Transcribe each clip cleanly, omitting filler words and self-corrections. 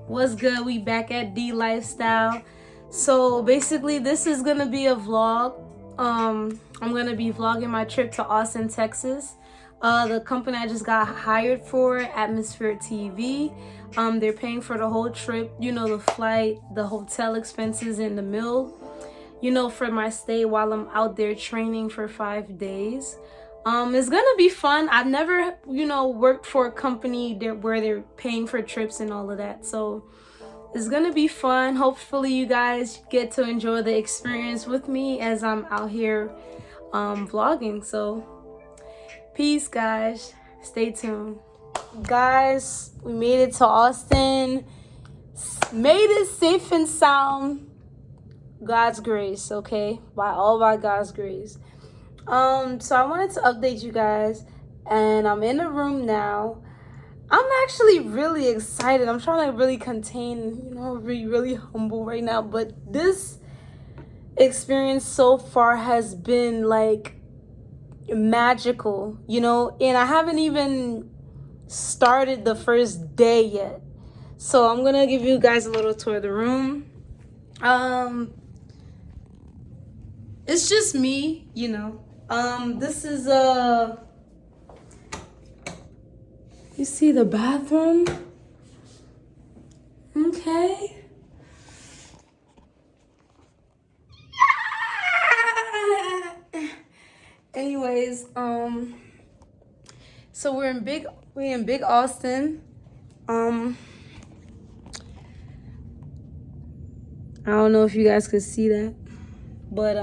What's good? We back at D Lifestyle. So basically, this is gonna be a vlog. I'm gonna be vlogging my trip to Austin, Texas. The company I just got hired for, Atmosphere TV. They're paying for the whole trip. You know, the flight, the hotel expenses, and the meal. You know, for my stay while I'm out there training for 5 days. It's gonna be fun. I've never, worked for a company where they're paying for trips and all of that. So it's gonna be fun. Hopefully you guys get to enjoy the experience with me as I'm out here vlogging. So peace, guys. Stay tuned. Guys, we made it to Austin. Made it safe and sound. God's grace, okay? By God's grace. So I wanted to update you guys, and I'm in the room now. I'm actually really excited. I'm trying to really contain, be really humble right now, but this experience so far has been like magical, and I haven't even started the first day yet. So I'm gonna give you guys a little tour of the room. It's just me, this is you see the bathroom? Okay. Anyways, so we're in big Austin. I don't know if you guys could see that, but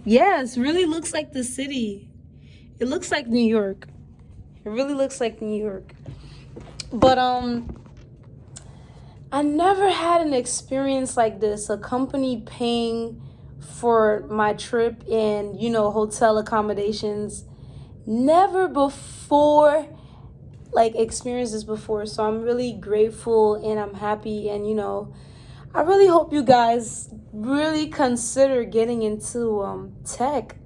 yeah, it really looks like the city. It looks like New York. It really looks like New York. But I never had an experience like this. A company paying for my trip and, hotel accommodations. Never before experienced this before. So I'm really grateful and I'm happy, and I really hope you guys really consider getting into tech,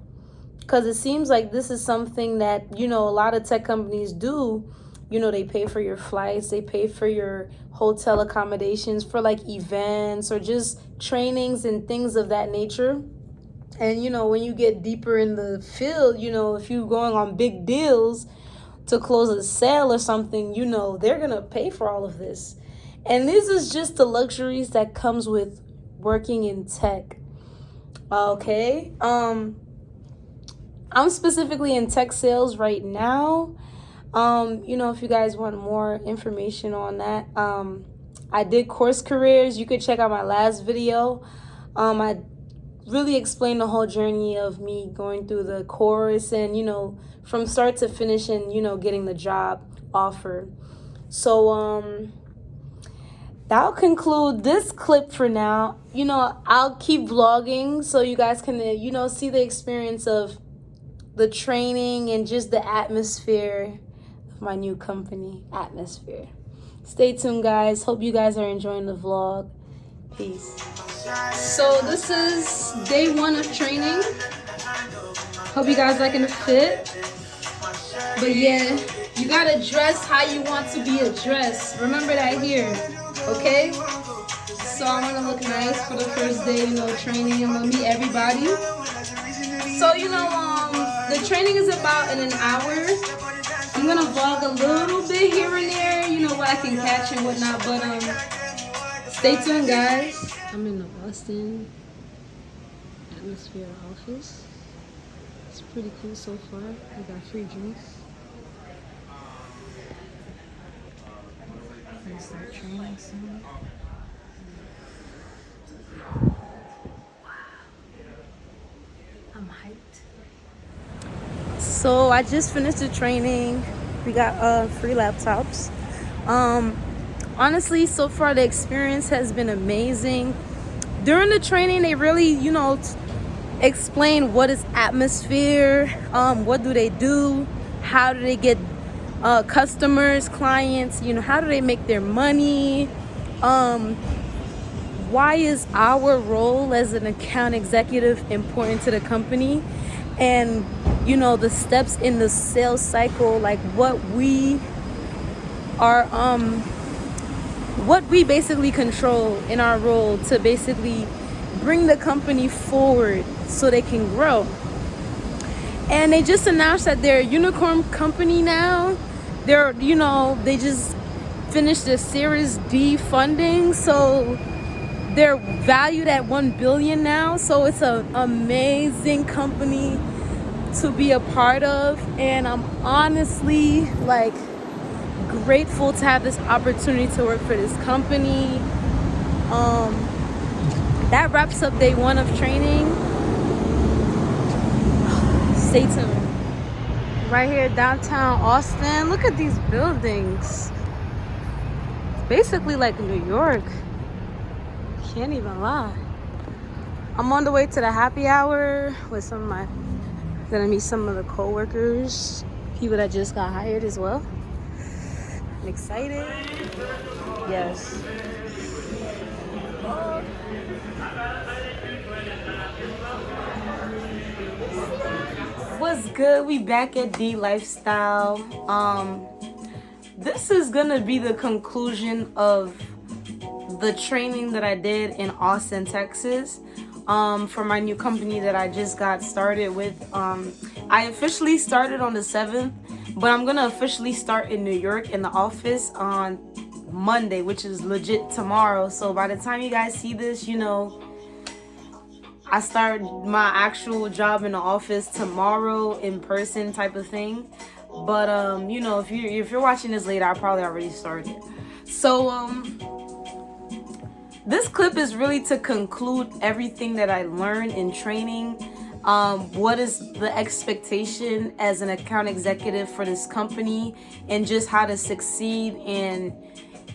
because it seems like this is something that, a lot of tech companies do. They pay for your flights, they pay for your hotel accommodations for events or just trainings and things of that nature. And, when you get deeper in the field, if you're going on big deals to close a sale or something, they're going to pay for all of this. And this is just the luxuries that comes with working in tech. Okay. I'm specifically in tech sales right now. If you guys want more information on that, I did CourseCareers. You could check out my last video. I really explained the whole journey of me going through the course and, from start to finish and, getting the job offer. So, that'll conclude this clip for now. I'll keep vlogging so you guys can, see the experience of the training and just the atmosphere of my new company, Atmosphere. Stay tuned, guys. Hope you guys are enjoying the vlog. Peace. So this is day 1 of training. Hope you guys liking the fit. But yeah, you gotta dress how you want to be addressed. Remember that here. Okay, so I want to look nice for the first day, training. I'm gonna meet everybody. So, the training is about in an hour. I'm gonna vlog a little bit here and there, what I can catch and whatnot. But stay tuned, guys. I'm in the Austin Atmosphere office. It's pretty cool so far. I got free drinks. Start training soon. Wow. I'm hyped. So I just finished the training. We got free laptops. Honestly, so far the experience has been amazing. During the training, they really, explain what is Atmosphere, what do they do, how do they get customers, clients, how do they make their money, why is our role as an account executive important to the company, and the steps in the sales cycle, what we are what we basically control in our role to basically bring the company forward so they can grow. And they just announced that they're a unicorn company now. They just finished their Series D funding, so they're valued at $1 billion now. So it's an amazing company to be a part of, and I'm honestly like grateful to have this opportunity to work for this company. That wraps up day 1 of training. Stay tuned. Right here downtown Austin. Look at these buildings. It's basically like New York. Can't even lie. I'm on the way to the happy hour with gonna meet some of the co-workers, people that just got hired as well. I'm excited. Yes. What's good? We back at D Lifestyle. This is gonna be the conclusion of the training that I did in Austin, Texas, for my new company that I just got started with. I officially started on the 7th, but I'm gonna officially start in New York in the office on Monday, which is legit tomorrow. So by the time you guys see this, I start my actual job in the office tomorrow, in person type of thing. But if you're watching this later, I probably already started. So this clip is really to conclude everything that I learned in training. What is the expectation as an account executive for this company, and just how to succeed, and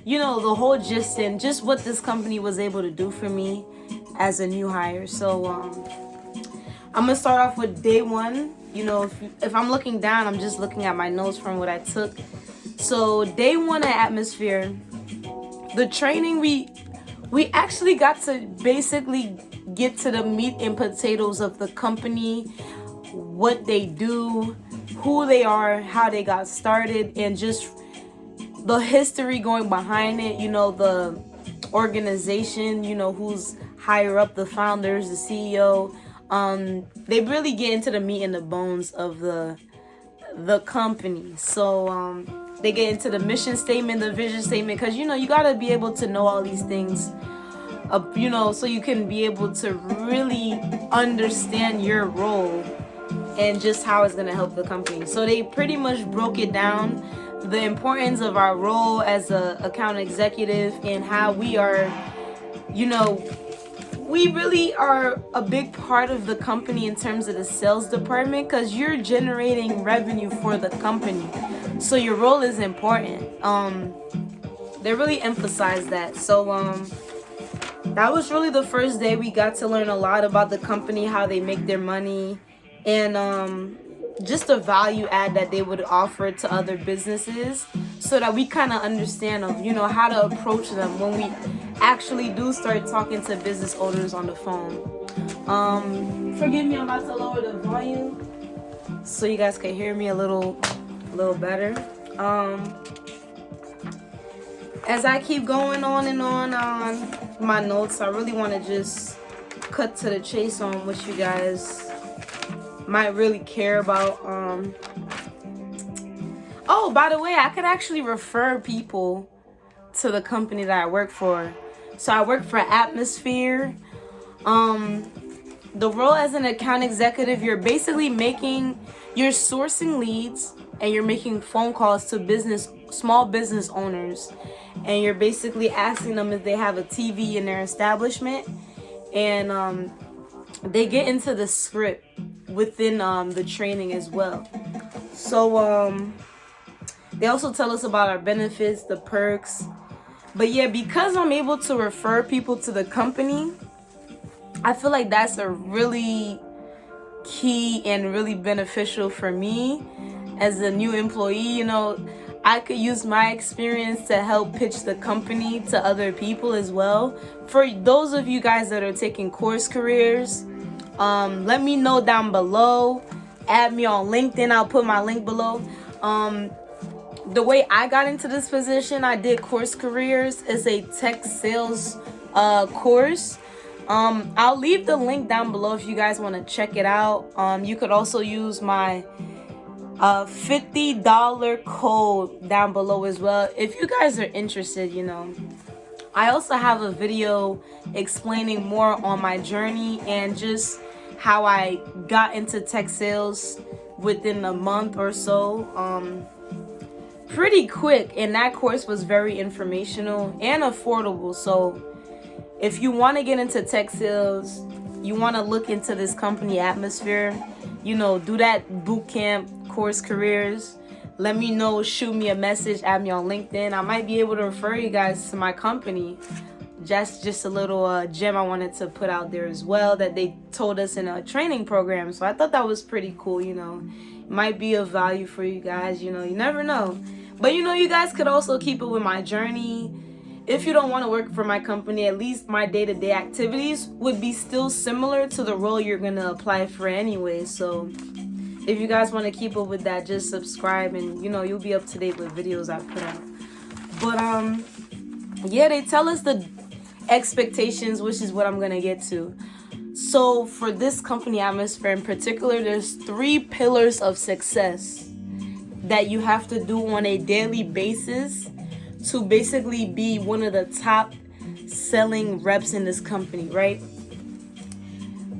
the whole gist and just what this company was able to do for me as a new hire. So I'm gonna start off with day 1. If I'm looking down, I'm just looking at my notes from what I took. So day 1 at Atmosphere, the training, we actually got to basically get to the meat and potatoes of the company, what they do, who they are, how they got started, and just the history going behind it, the organization, who's higher up, the founders, the CEO. They really get into the meat and the bones of the company. So they get into the mission statement, the vision statement, because you gotta be able to know all these things, so you can be able to really understand your role and just how it's gonna help the company. So they pretty much broke it down, the importance of our role as a account executive, and how we are, we really are a big part of the company in terms of the sales department, because you're generating revenue for the company. So your role is important. They really emphasize that. So that was really the first day. We got to learn a lot about the company, how they make their money, and just the value add that they would offer to other businesses, so that we kind of understand how to approach them when we actually do start talking to business owners on the phone. Forgive me, I'm about to lower the volume so you guys can hear me a little better. As I keep going on and on my notes, I really want to just cut to the chase on what you guys might really care about. Oh, by the way, I could actually refer people to the company that I work for. So I work for Atmosphere. The role as an account executive, you're basically you're sourcing leads, and you're making phone calls to small business owners, and you're basically asking them if they have a TV in their establishment, and they get into the script within the training as well. So they also tell us about our benefits, the perks. But yeah, because I'm able to refer people to the company, I feel like that's a really key and really beneficial for me as a new employee. I could use my experience to help pitch the company to other people as well. For those of you guys that are taking CourseCareers, let me know down below. Add me on LinkedIn. I'll put my link below. the way I got into this position, I did CourseCareers. It's a tech sales course. I'll leave the link down below if you guys want to check it out. You could also use my $50 code down below as well if you guys are interested. I also have a video explaining more on my journey and just how I got into tech sales within a month or so. Pretty quick, and that course was very informational and affordable. So if you want to get into tech sales, you want to look into this company atmosphere, do that boot camp, CourseCareers. Let me know, shoot me a message, add me on LinkedIn. I might be able to refer you guys to my company. Just a little gem I wanted to put out there as well that they told us in a training program. So I thought that was pretty cool. It might be of value for you guys. You never know. But you guys could also keep it with my journey. If you don't want to work for my company, at least my day-to-day activities would be still similar to the role you're going to apply for anyway. So if you guys want to keep up with that, just subscribe and you'll be up to date with videos I put out. But yeah, they tell us the expectations, which is what I'm going to get to. So for this company atmosphere in particular, there's 3 pillars of success that you have to do on a daily basis to basically be one of the top selling reps in this company, right?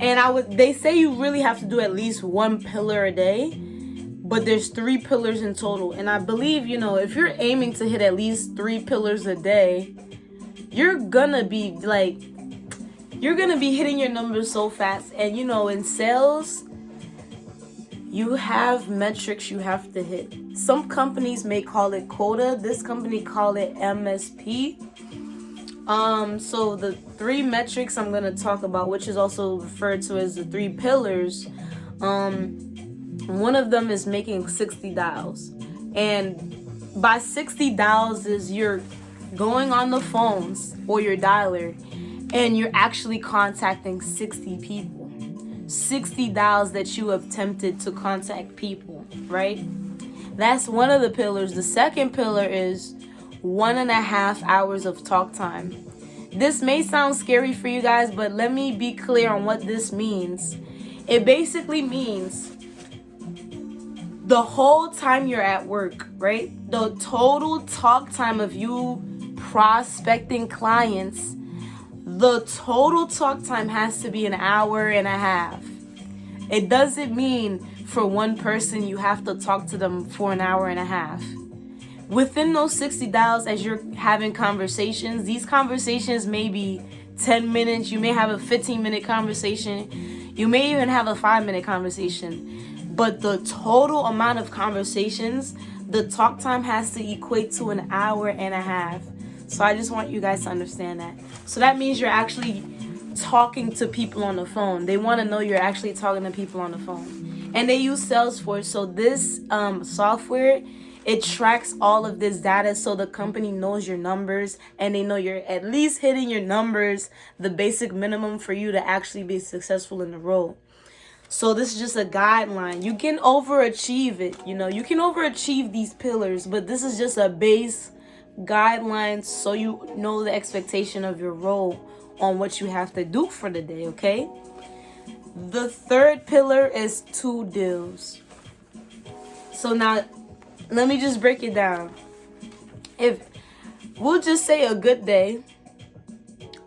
And they say you really have to do at least 1 pillar a day, but there's 3 pillars in total. And I believe, if you're aiming to hit at least 3 pillars a day, you're gonna be hitting your numbers so fast. And in sales, you have metrics you have to hit. Some companies may call it quota. This company call it MSP. So the 3 metrics I'm gonna talk about, which is also referred to as the 3 pillars. One of them is making 60 dials, and by 60 dials is you're going on the phones or your dialer, and you're actually contacting 60 people. 60 dials that you have attempted to contact people, right? That's one of the pillars. The second pillar is 1.5 hours of talk time. This may sound scary for you guys, but let me be clear on what this means. It basically means the whole time you're at work, right? The total talk time of you prospecting clients, the total talk time has to be 1.5 hours. It doesn't mean for one person you have to talk to them for 1.5 hours. Within those 60 dials, as you're having conversations, these conversations may be 10 minutes. You may have a 15-minute conversation. You may even have a 5-minute conversation. But the total amount of conversations, the talk time has to equate to 1.5 hours. So I just want you guys to understand that. So that means you're actually talking to people on the phone. They want to know you're actually talking to people on the phone. And they use Salesforce. So this software, it tracks all of this data so the company knows your numbers and they know you're at least hitting your numbers, the basic minimum for you to actually be successful in the role. So this is just a guideline. You can overachieve it. You can overachieve these pillars, but this is just a base guidelines so you know the expectation of your role on what you have to do for the day, okay? The third pillar is 2 deals. So now, let me just break it down. If we'll just say a good day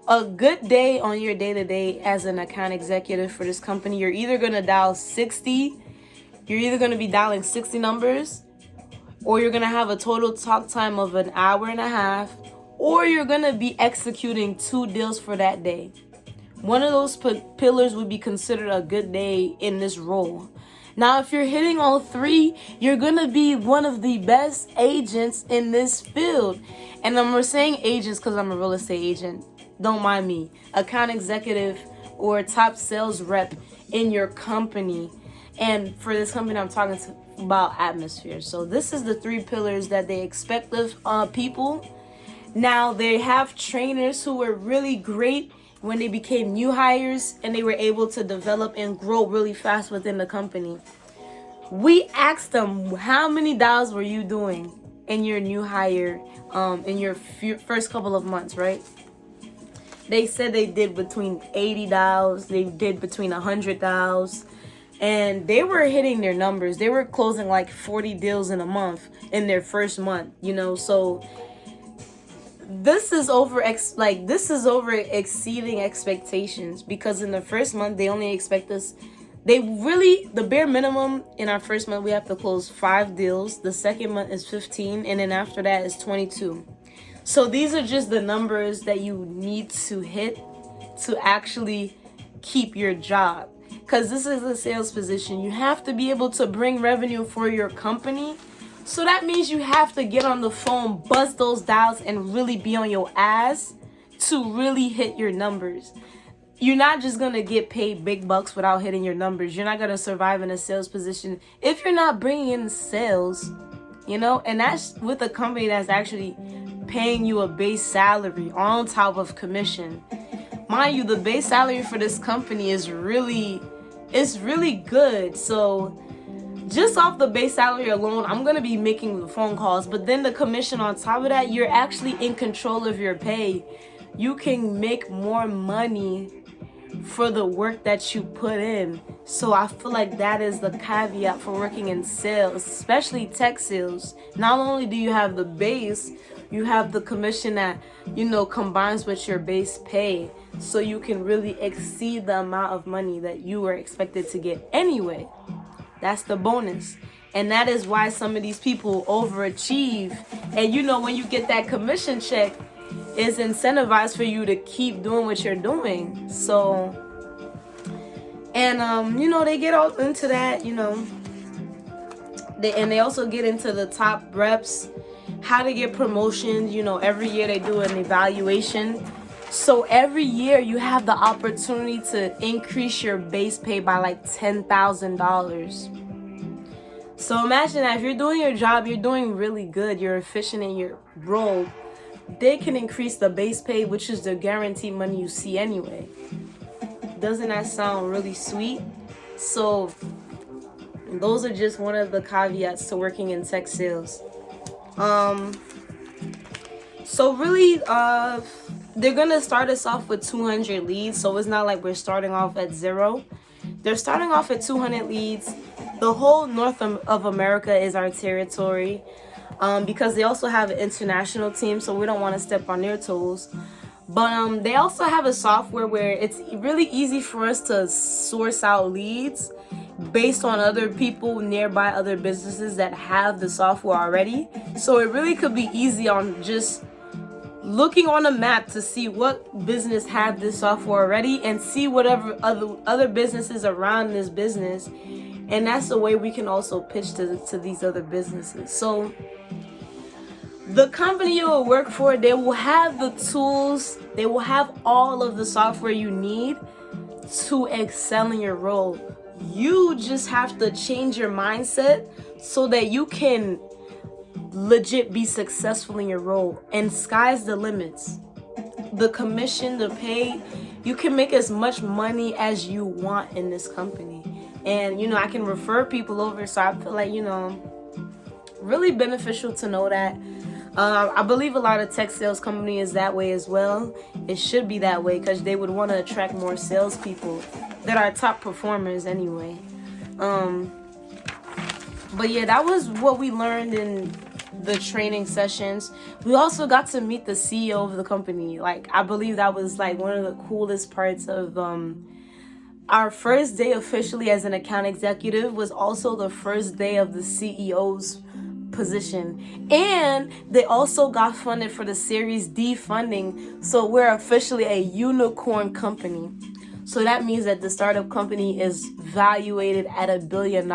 on your day-to-day as an account executive for this company, you're either going to dial 60, you're either going to be dialing 60 numbers, or you're going to have a total talk time of 1.5 hours, or you're going to be executing 2 deals for that day. One of those pillars would be considered a good day in this role. Now, if you're hitting all 3, you're going to be one of the best agents in this field. And I'm saying agents because I'm a real estate agent. Don't mind me. Account executive or top sales rep in your company. And for this company, I'm talking about atmosphere. So this is the 3 pillars that they expect of people. Now, they have trainers who were really great when they became new hires and they were able to develop and grow really fast within the company. We asked them, how many dials were you doing? in your new hire in your first couple of months, right? They said they did between 80 dials, they did between 100 dials, and they were hitting their numbers. They were closing like 40 deals in a month in their first month, so this is over exceeding expectations, because in the first month they only expect us, the bare minimum in our first month we have to close 5 deals. The second month is 15, and then after that is 22. So these are just the numbers that you need to hit to actually keep your job, because this is a sales position. You have to be able to bring revenue for your company. So that means you have to get on the phone, buzz those dials, and really be on your ass to really hit your numbers. You're not just going to get paid big bucks without hitting your numbers. You're not going to survive in a sales position if you're not bringing in sales, and that's with a company that's actually paying you a base salary on top of commission. Mind you, the base salary for this company is really good. So just off the base salary alone, I'm going to be making the phone calls, but then the commission on top of that, you're actually in control of your pay. You can make more money for the work that you put in. So I feel like that is the caveat for working in sales, especially tech sales. Not only do you have the base, you have the commission that, combines with your base pay. So you can really exceed the amount of money that you were expected to get anyway. That's the bonus. And that is why some of these people overachieve. And when you get that commission check, it's incentivized for you to keep doing what you're doing. So, and they get all into that, they also get into the top reps, how to get promotions. Every year they do an evaluation. So every year you have the opportunity to increase your base pay by like $10,000. So imagine that if you're doing your job, you're doing really good, you're efficient in your role, they can increase the base pay, which is the guaranteed money you see anyway. Doesn't that sound really sweet? So those are just one of the caveats to working in tech sales. So really, they're gonna start us off with 200 leads. So it's not like we're starting off at 0. They're starting off at 200 leads. The whole north of America is our territory, because they also have an international team, so we don't want to step on their toes. But they also have a software where it's really easy for us to source out leads based on other people nearby, other businesses that have the software already. So it really could be easy on just looking on a map to see what business have this software already, and see whatever other businesses around this business. And that's the way we can also pitch to these other businesses. So the company you will work for, they will have the tools, they will have all of the software you need to excel in your role. You just have to change your mindset so that you can legit be successful in your role. And sky's the limits. The commission, the pay, you can make as much money as you want in this company. And I can refer people over, so I feel like really beneficial to know that. I believe a lot of tech sales company is that way as well. It should be that way, because they would want to attract more salespeople that are top performers anyway. But yeah, that was what we learned in the training sessions. We also got to meet the CEO of the company. Like, I believe that was like one of the coolest parts of our first day officially as an account executive. Was also the first day of the CEO's position, and they also got funded for the Series D funding, so we're officially a unicorn company. So that means that the startup company is valuated at $1 billion.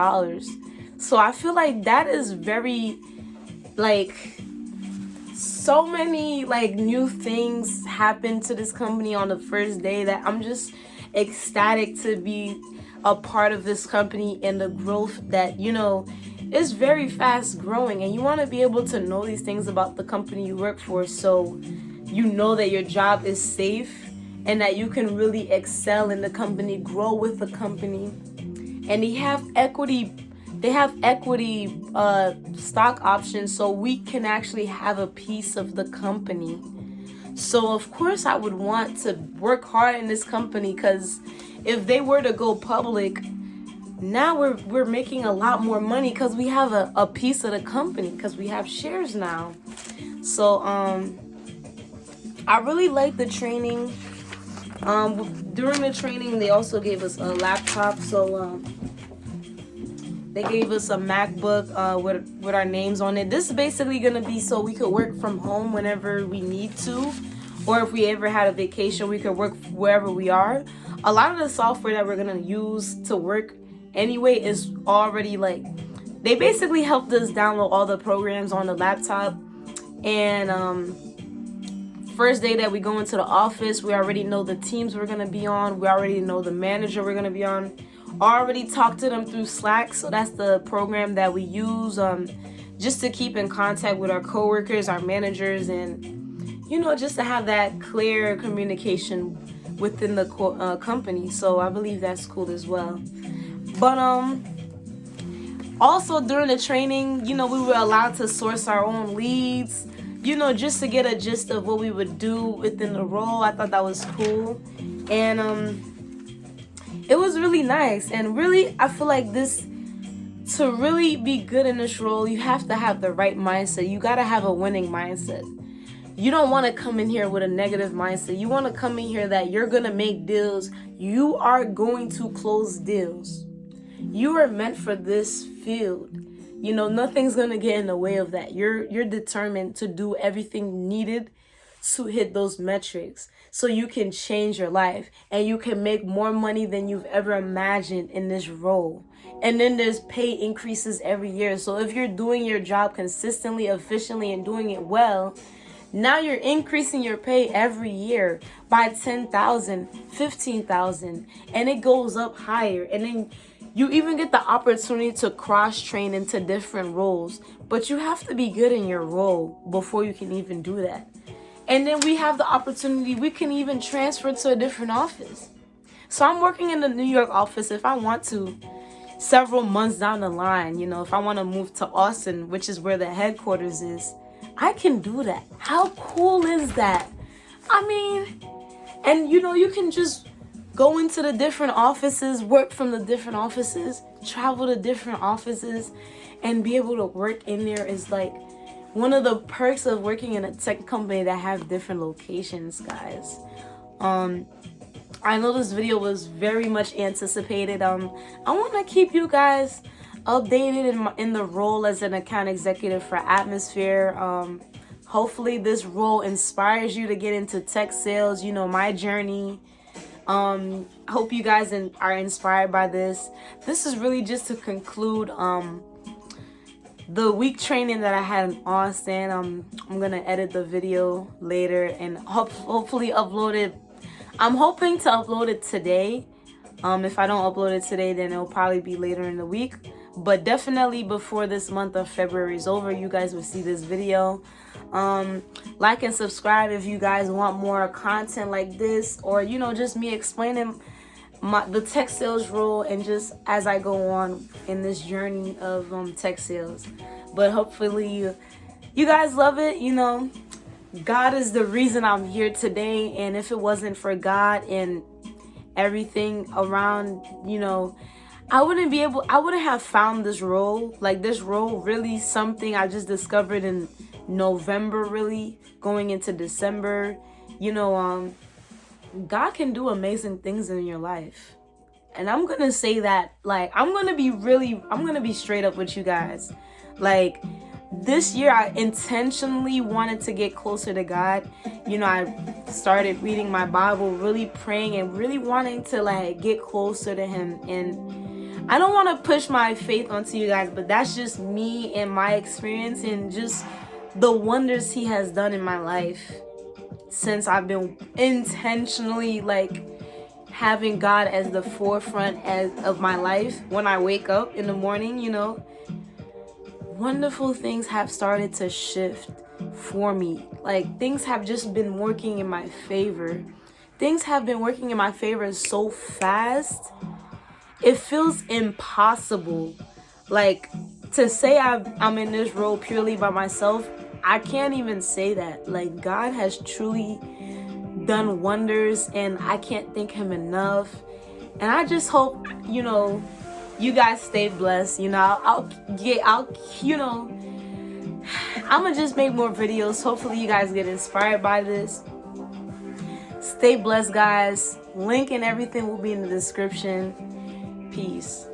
So I feel like that is very, so many new things happened to this company on the first day that I'm just ecstatic to be a part of this company, and the growth that is very fast growing. And you want to be able to know these things about the company you work for, so you know that your job is safe and that you can really excel in the company, grow with the company. And they have equity they have equity stock options, so we can actually have a piece of the company. So of course I would want to work hard in this company, because if they were to go public, now we're making a lot more money because we have a piece of the company, because we have shares now. So I really like the training. During the training, they also gave us a laptop. So they gave us a MacBook with our names on it. This is basically gonna be so we could work from home whenever we need to, or if we ever had a vacation, we could work wherever we are. A lot of the software that we're gonna use to work anyway is already, like, they basically helped us download all the programs on the laptop. And first day that we go into the office, we already know the teams we're gonna be on. We already know the manager we're gonna be on. Already talked to them through Slack, so that's the program that we use just to keep in contact with our coworkers, our managers, and just to have that clear communication within the company. So I believe that's cool as well. But also during the training, we were allowed to source our own leads, just to get a gist of what we would do within the role. I thought that was cool. And it was really nice. And really, I feel like to really be good in this role, you have to have the right mindset. You got to have a winning mindset. You don't want to come in here with a negative mindset. You want to come in here that you're going to make deals. You are going to close deals. You are meant for this field. Nothing's going to get in the way of that. You're determined to do everything needed to hit those metrics so you can change your life and you can make more money than you've ever imagined in this role. And then there's pay increases every year. So if you're doing your job consistently, efficiently, and doing it well, now you're increasing your pay every year by 10,000, 15,000, and it goes up higher. And then you even get the opportunity to cross-train into different roles. But you have to be good in your role before you can even do that. And then we have the opportunity, we can even transfer to a different office. So I'm working in the New York office. If I want to, several months down the line, if I want to move to Austin, which is where the headquarters is, I can do that. How cool is that? I mean, and you can just go into the different offices, work from the different offices, travel to different offices, and be able to work in there is like one of the perks of working in a tech company that have different locations, guys. I know this video was very much anticipated. I want to keep you guys updated in the role as an account executive for Atmosphere. Hopefully this role inspires you to get into tech sales, my journey. Hope you guys are inspired by this. This is really just to conclude the week training that I had in Austin. I'm gonna edit the video later and hopefully upload it. I'm hoping to upload it today. If I don't upload it today, then it'll probably be later in the week. But definitely before this month of February is over, you guys will see this video. Like and subscribe if you guys want more content like this, or just me explaining the tech sales role and just as I go on in this journey of tech sales. But hopefully you guys love it. God is the reason I'm here today, and if it wasn't for God and everything around, I wouldn't have found this role. Like, this role really something I just discovered in November, really going into December. God can do amazing things in your life. And I'm gonna say that, like, I'm gonna be straight up with you guys. Like, this year I intentionally wanted to get closer to God. I started reading my Bible, really praying and really wanting to like get closer to Him. And I don't want to push my faith onto you guys, but that's just me and my experience and just the wonders He has done in my life since I've been intentionally like having God as the forefront of my life. When I wake up in the morning, wonderful things have started to shift for me. Like, things have just been working in my favor. Things have been working in my favor so fast. It feels impossible. Like, to say I'm in this role purely by myself, I can't even say that. Like, God has truly done wonders, and I can't thank him enough. And I just hope, you guys stay blessed. I'll I'm gonna just make more videos. Hopefully you guys get inspired by this. Stay blessed, guys. Link and everything will be in the description. Peace.